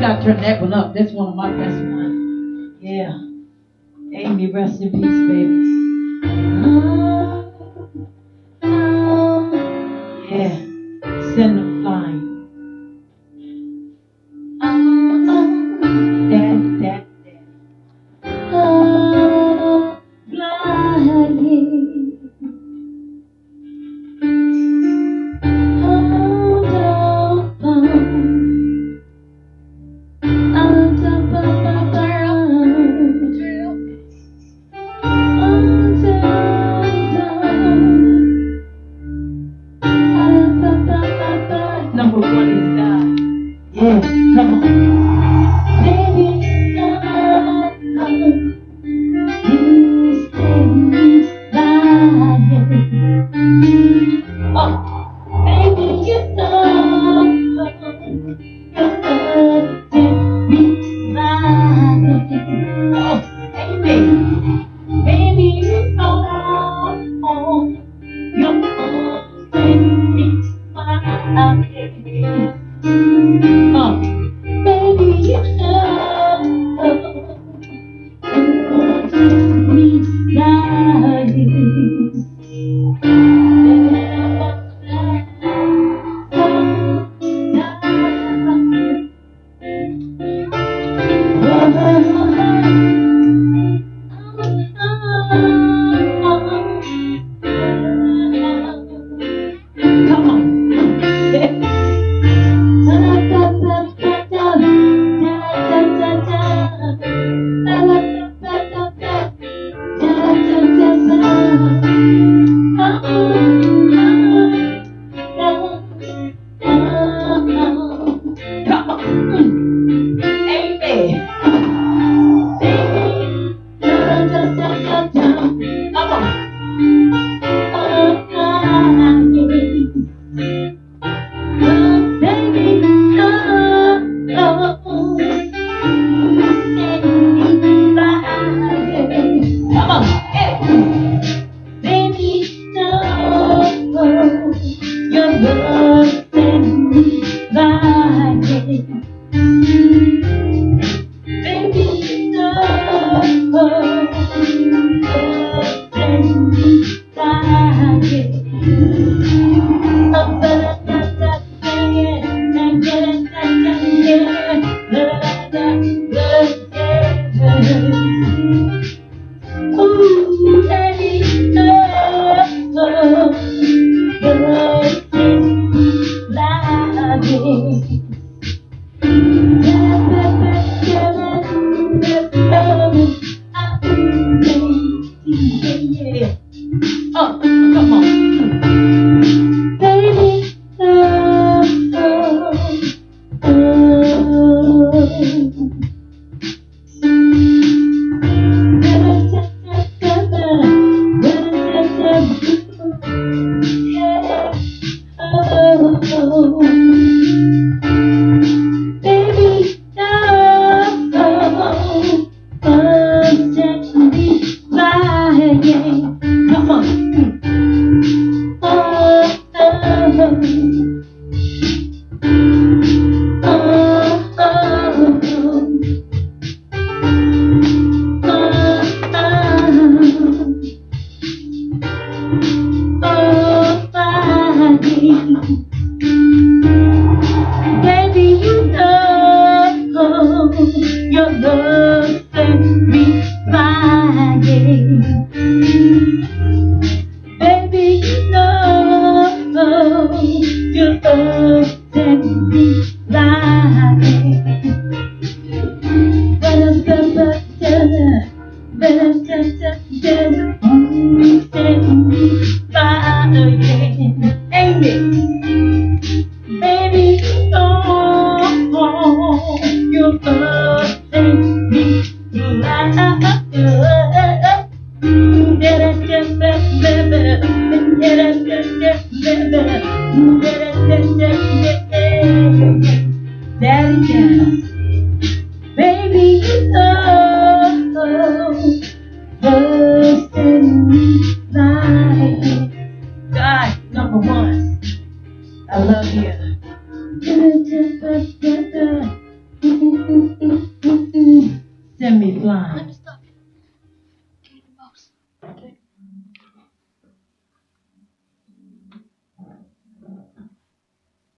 gotta turn that one up. That's one of my best ones. Yeah. Amy, rest in peace, baby. Yeah. Send them flying. That. Flying. Number one is God. Yeah, come on. Baby, please take me flying. Oh, baby, you know take me flying. Oh, baby, baby, you know you're take me flying. Baby, you know me flying. Come on. Oh, come on. Baby, come on. Baby, you know your love set me flying. Baby, you know your love set me flying. Amy, baby, you know your love takes me flying. Daddy, yes. Baby, you know love sends me flying. God, number one. I love you. Send me flying.